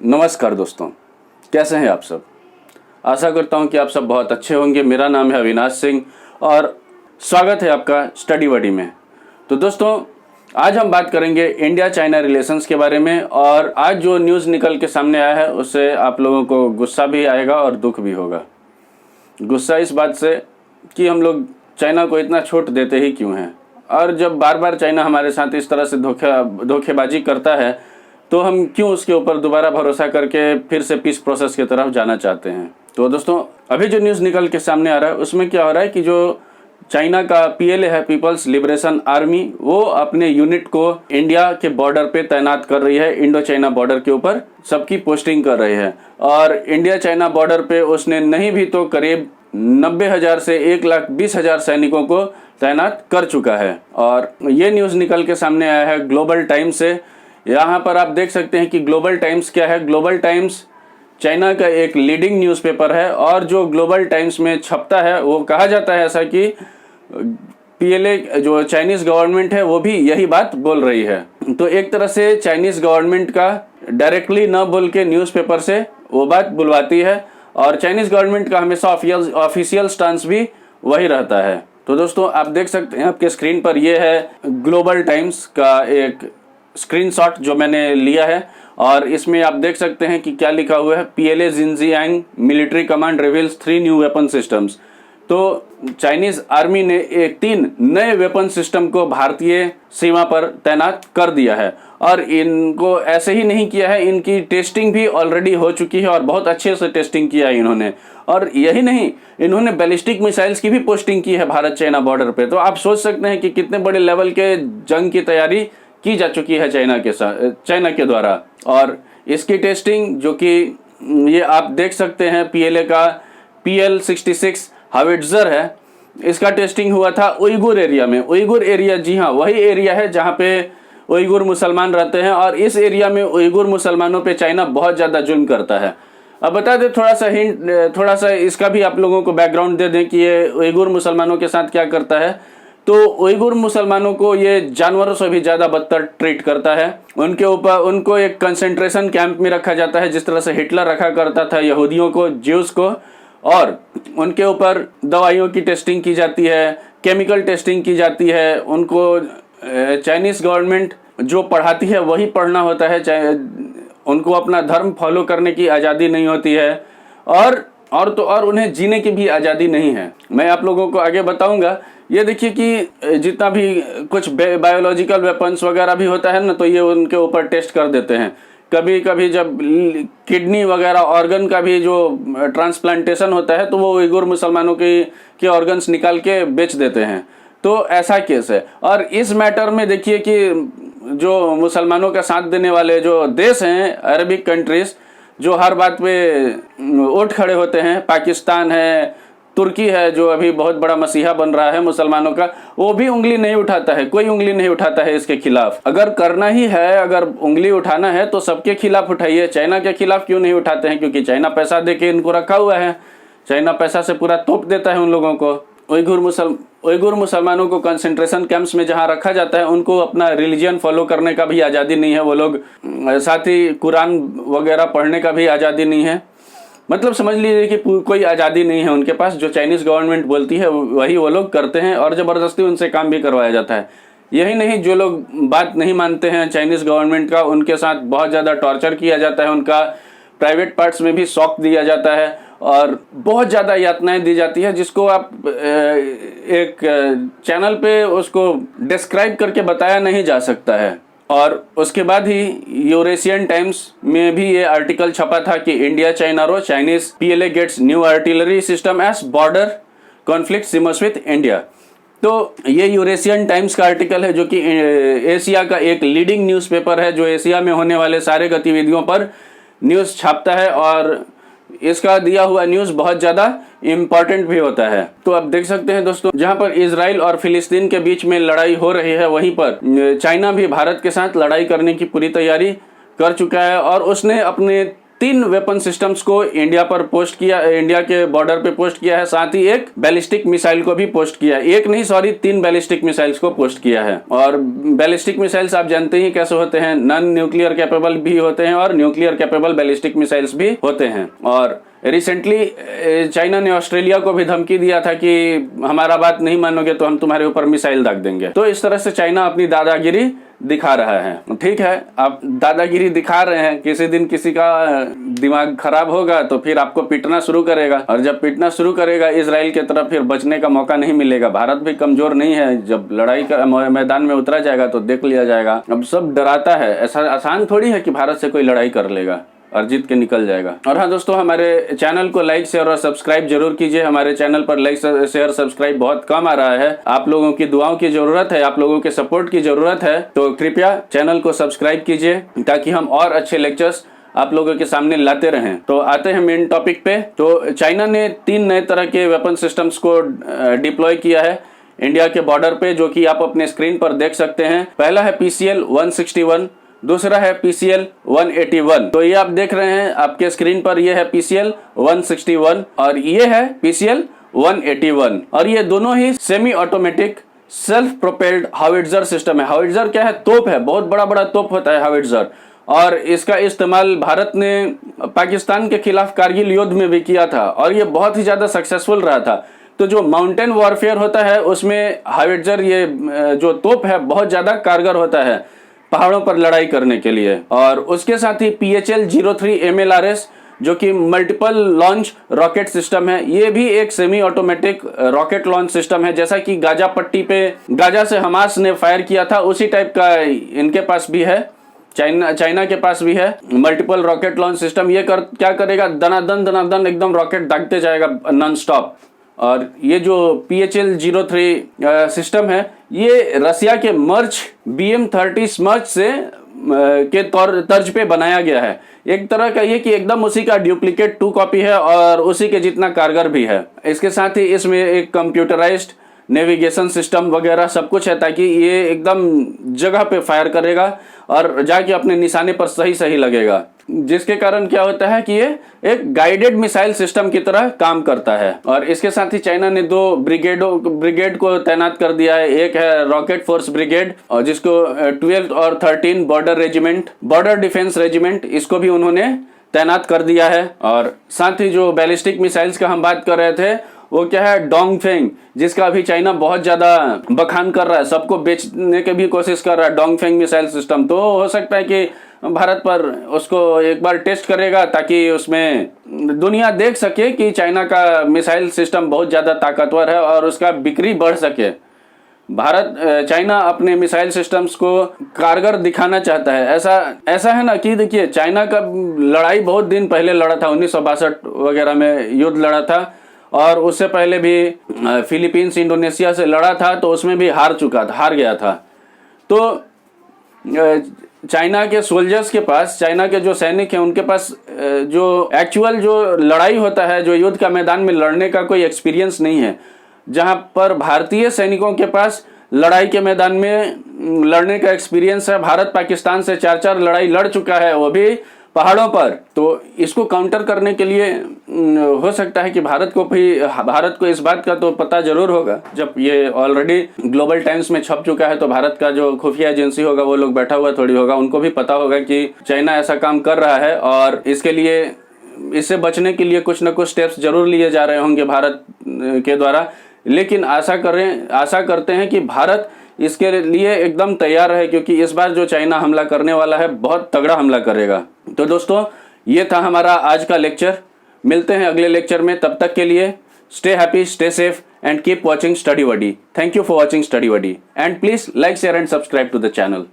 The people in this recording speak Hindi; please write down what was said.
नमस्कार दोस्तों, कैसे हैं आप सब। आशा करता हूं कि आप सब बहुत अच्छे होंगे। मेरा नाम है अविनाश सिंह और स्वागत है आपका स्टडी बडी में। तो दोस्तों, आज हम बात करेंगे इंडिया चाइना रिलेशंस के बारे में। और आज जो न्यूज़ निकल के सामने आया है उससे आप लोगों को गुस्सा भी आएगा और दुख भी होगा। गुस्सा इस बात से कि हम लोग चाइना को इतना छूट देते ही क्यों हैं, और जब बार बार चाइना हमारे साथ इस तरह से धोखेबाजी करता है तो हम क्यों उसके ऊपर दोबारा भरोसा करके फिर से पीस प्रोसेस की तरफ जाना चाहते हैं। तो दोस्तों, अभी जो न्यूज़ निकल के सामने आ रहा है उसमें क्या हो रहा है कि जो चाइना का पीएलए है, पीपल्स लिबरेशन आर्मी, वो अपने यूनिट को इंडिया के बॉर्डर पे तैनात कर रही है। इंडो चाइना बॉर्डर के ऊपर सबकी पोस्टिंग कर रही है और इंडिया चाइना बॉर्डर पे उसने नहीं भी तो करीब 90,000 से 1,20,000 सैनिकों को तैनात कर चुका है। और ये न्यूज़ निकल के सामने आया है ग्लोबल टाइम्स से। यहाँ पर आप देख सकते हैं कि ग्लोबल टाइम्स क्या है। ग्लोबल टाइम्स चाइना का एक लीडिंग न्यूज़पेपर है और जो ग्लोबल टाइम्स में छपता है वो कहा जाता है ऐसा कि पीएलए जो चाइनीज़ गवर्नमेंट है वो भी यही बात बोल रही है। तो एक तरह से चाइनीज़ गवर्नमेंट का डायरेक्टली न बोल के न्यूज़पेपर से वो बात बुलवाती है और चाइनीज़ गवर्नमेंट का हमेशा ऑफिशियल स्टांस भी वही रहता है। तो दोस्तों, आप देख सकते हैं आपके स्क्रीन पर ये है ग्लोबल टाइम्स का एक स्क्रीनशॉट जो मैंने लिया है और इसमें आप देख सकते हैं कि क्या लिखा हुआ है। PLA Jinjiang military command reveals 3 new weapon systems. तो चाइनीज आर्मी ने 3 नए वेपन सिस्टम को भारतीय सीमा पर तैनात कर दिया है और इनको ऐसे ही नहीं किया है, इनकी टेस्टिंग भी ऑलरेडी हो चुकी है और बहुत अच्छे से टेस्टिंग किया है इन्होंने। और यही नहीं, इन्होंने बैलिस्टिक मिसाइल्स की भी पोस्टिंग की है भारत चाइना बॉर्डर पे। तो आप सोच सकते हैं कि कितने बड़े लेवल के जंग की तैयारी की जा चुकी है चाइना के द्वारा। और इसकी टेस्टिंग जो कि ये आप देख सकते हैं पीएलए का PL-66 हाविट्जर है, इसका टेस्टिंग हुआ था उइगुर एरिया में। उइगुर एरिया, जी हाँ, वही एरिया है जहाँ पे उइगुर मुसलमान रहते हैं और इस एरिया में उइगुर मुसलमानों पे चाइना बहुत ज़्यादा जुल्म करता है। अब बता दें थोड़ा सा इसका भी आप लोगों को बैकग्राउंड दे दें कि ये उइगुर मुसलमानों के साथ क्या करता है। तो उइगुर मुसलमानों को ये जानवरों से भी ज़्यादा बदतर ट्रीट करता है। उनको एक कंसंट्रेशन कैंप में रखा जाता है, जिस तरह से हिटलर रखा करता था यहूदियों को, ज्यूज़ को। और उनके ऊपर दवाइयों की टेस्टिंग की जाती है, केमिकल टेस्टिंग की जाती है। उनको चाइनीज़ गवर्नमेंट जो पढ़ाती है वही पढ़ना होता है। उनको अपना धर्म फॉलो करने की आज़ादी नहीं होती है और उन्हें जीने की भी आज़ादी नहीं है। मैं आप लोगों को आगे बताऊंगा। ये देखिए कि जितना भी कुछ बायोलॉजिकल वेपन्स वगैरह भी होता है ना, तो ये उनके ऊपर टेस्ट कर देते हैं। कभी कभी जब किडनी वगैरह ऑर्गन का भी जो ट्रांसप्लांटेशन होता है तो वो उइगुर मुसलमानों के ऑर्गन्स निकाल के बेच देते हैं। तो ऐसा केस है। और इस मैटर में देखिए कि जो मुसलमानों का साथ देने वाले जो देश हैं, अरबिक कंट्रीज, जो हर बात पे उठ खड़े होते हैं, पाकिस्तान है, तुर्की है जो अभी बहुत बड़ा मसीहा बन रहा है मुसलमानों का, वो भी उंगली नहीं उठाता है। कोई उंगली नहीं उठाता है इसके खिलाफ। अगर करना ही है, अगर उंगली उठाना है तो सबके खिलाफ उठाइए, चाइना के खिलाफ क्यों नहीं उठाते हैं? क्योंकि चाइना पैसा दे के इनको रखा हुआ है। चाइना पैसा से पूरा तोप देता है उन लोगों को। उइगुर मुसलमानों को कंसंट्रेशन कैंप्स में जहाँ रखा जाता है, उनको अपना रिलीजन फॉलो करने का भी आज़ादी नहीं है। वो लोग साथ ही कुरान वगैरह पढ़ने का भी आज़ादी नहीं है। मतलब समझ लीजिए कि कोई आज़ादी नहीं है उनके पास। जो चाइनीज़ गवर्नमेंट बोलती है वही वो लोग करते हैं और ज़बरदस्ती उनसे काम भी करवाया जाता है। यही नहीं, जो लोग बात नहीं मानते हैं चाइनीज़ गवर्नमेंट का, उनके साथ बहुत ज़्यादा टॉर्चर किया जाता है। उनका प्राइवेट पार्ट्स में भी शॉक दिया जाता है और बहुत ज़्यादा यातनाएं दी जाती है, जिसको आप एक चैनल पे उसको डिस्क्राइब करके बताया नहीं जा सकता है। और उसके बाद ही यूरेशियन टाइम्स में भी ये आर्टिकल छपा था कि India China row Chinese PLA gets new artillery system as border conflict simmers with India. तो ये यूरेशियन टाइम्स का आर्टिकल है जो कि एशिया का एक लीडिंग न्यूज़पेपर है, जो एशिया में होने वाले सारे गतिविधियों पर न्यूज़ छापता है और इसका दिया हुआ न्यूज़ बहुत ज़्यादा इम्पॉर्टेंट भी होता है। तो आप देख सकते हैं दोस्तों, जहां पर इजराइल और फिलिस्तीन के बीच में लड़ाई हो रही है, वहीं पर चाइना भी भारत के साथ लड़ाई करने की पूरी तैयारी कर चुका है और उसने अपने 3 वेपन सिस्टम्स को इंडिया पर पोस्ट किया, इंडिया के बॉर्डर पे पोस्ट किया है। साथ ही एक बैलिस्टिक मिसाइल को भी पोस्ट किया है। एक नहीं, सॉरी, 3 बैलिस्टिक मिसाइल्स को पोस्ट किया है। और बैलिस्टिक मिसाइल्स आप जानते ही कैसे होते हैं, नॉन न्यूक्लियर कैपेबल भी होते हैं और न्यूक्लियर कैपेबल बैलिस्टिक मिसाइल्स भी होते हैं। और रिसेंटली चाइना ने ऑस्ट्रेलिया को भी धमकी दिया था कि हमारा बात नहीं मानोगे तो हम तुम्हारे ऊपर मिसाइल दाग देंगे। तो इस तरह से चाइना अपनी दादागिरी दिखा रहा है। ठीक है, आप दादागिरी दिखा रहे हैं, किसी दिन किसी का दिमाग खराब होगा तो फिर आपको पीटना शुरू करेगा, और जब पीटना शुरू करेगा इजराइल की तरफ, फिर बचने का मौका नहीं मिलेगा। भारत भी कमजोर नहीं है, जब लड़ाई का मैदान में उतरा जाएगा तो देख लिया जाएगा। अब सब डराता है, ऐसा आसान थोड़ी है कि भारत से कोई लड़ाई कर लेगा और जीत के निकल जाएगा। और हाँ दोस्तों, हमारे चैनल को लाइक शेयर और सब्सक्राइब जरूर कीजिए। हमारे चैनल पर लाइक शेयर सब्सक्राइब बहुत कम आ रहा है। आप लोगों की दुआओं की जरूरत है, आप लोगों के सपोर्ट की जरूरत है। तो कृपया चैनल को सब्सक्राइब कीजिए ताकि हम और अच्छे लेक्चर्स आप लोगों के सामने लाते रहें। तो आते हैं मेन टॉपिक पे। तो चाइना ने 3 नए तरह के वेपन सिस्टम्स को डिप्लॉय किया है इंडिया के बॉर्डर पे, जो कि आप अपने स्क्रीन पर देख सकते हैं। पहला है PCL 161, दूसरा है PCL 181। तो ये आप देख रहे हैं आपके स्क्रीन पर, ये है PCL 161 और ये है PCL 181। और ये दोनों ही semi automatic self propelled howitzer system है। हाविट्जर क्या है? तोप है, बहुत बड़ा बड़ा तोप होता है हाविट्जर। और इसका इस्तेमाल भारत ने पाकिस्तान के खिलाफ कारगिल युद्ध में भी किया था और ये बहुत ही ज्यादा सक्सेसफुल रहा था। तो जो माउंटेन वॉरफेयर होता है उसमें हाविट्जर, ये जो तोप है, बहुत ज्यादा कारगर होता है पहाड़ों पर लड़ाई करने के लिए। और उसके साथ ही PHL 03 MLRS, जो कि मल्टीपल लॉन्च रॉकेट सिस्टम है, ये भी एक semi automatic rocket launch system है। जैसा कि गाजा पट्टी पे गाजा से हमास ने फायर किया था, उसी टाइप का इनके पास भी है, चाइना के पास भी है मल्टीपल रॉकेट लॉन्च सिस्टम। ये क्या करेगा? दनादन एकदम रॉकेट दागते जाएगा नॉन स्टॉप। और ये जो PHL 03 सिस्टम है, ये रसिया के मर्च BM-30 स्मर्च से के तर्ज पे बनाया गया है। एक तरह का ये कि एकदम उसी का डुप्लीकेट 2 कॉपी है और उसी के जितना कारगर भी है। इसके साथ ही इसमें एक कंप्यूटराइज्ड नेविगेशन सिस्टम वगैरह सब कुछ है, ताकि ये एकदम जगह पे फायर करेगा और जाके अपने निशाने पर सही लगेगा, जिसके कारण क्या होता है कि ये एक गाइडेड मिसाइल सिस्टम की तरह काम करता है। और इसके साथ ही चाइना ने 2 ब्रिगेड को तैनात कर दिया है। एक है रॉकेट फोर्स ब्रिगेड, और जिसको 12 और 13 बॉर्डर डिफेंस रेजिमेंट, इसको भी उन्होंने तैनात कर दिया है। और साथ ही जो बैलिस्टिक मिसाइल्स का हम बात कर रहे थे, वो क्या है? डोंगफेंग, जिसका अभी चाइना बहुत ज्यादा बखान कर रहा है, सबको बेचने की भी कोशिश कर रहा है डोंगफेंग मिसाइल सिस्टम। तो हो सकता है कि भारत पर उसको एक बार टेस्ट करेगा, ताकि उसमें दुनिया देख सके कि चाइना का मिसाइल सिस्टम बहुत ज्यादा ताकतवर है और उसका बिक्री बढ़ सके। चाइना अपने मिसाइल सिस्टम्स को कारगर दिखाना चाहता है। ऐसा है ना कि देखिए, चाइना का लड़ाई बहुत दिन पहले लड़ा था, 1962 वगैरह में युद्ध लड़ा था, और उससे पहले भी फिलीपींस इंडोनेशिया से लड़ा था, तो उसमें भी हार गया था। तो चाइना के सोल्जर्स के पास, चाइना के जो सैनिक हैं, उनके पास जो एक्चुअल जो लड़ाई होता है, जो युद्ध का मैदान में लड़ने का कोई एक्सपीरियंस नहीं है। जहां पर भारतीय सैनिकों के पास लड़ाई के मैदान में लड़ने का एक्सपीरियंस है। भारत पाकिस्तान से 4 लड़ाई लड़ चुका है, वो भी पहाड़ों पर। तो इसको काउंटर करने के लिए हो सकता है कि भारत को इस बात का तो पता जरूर होगा, जब ये ऑलरेडी ग्लोबल टाइम्स में छप चुका है, तो भारत का जो खुफिया एजेंसी होगा, वो लोग बैठा हुआ थोड़ी होगा, उनको भी पता होगा कि चाइना ऐसा काम कर रहा है और इससे बचने के लिए कुछ न कुछ स्टेप्स जरूर लिए जा रहे होंगे भारत के द्वारा। लेकिन आशा करते हैं कि भारत इसके लिए एकदम तैयार है, क्योंकि इस बार जो चाइना हमला करने वाला है, बहुत तगड़ा हमला करेगा। तो दोस्तों, ये था हमारा आज का लेक्चर। मिलते हैं अगले लेक्चर में, तब तक के लिए stay happy, stay safe and keep watching Study Buddy. Thank you for watching Study Buddy and please like, share and subscribe to the channel.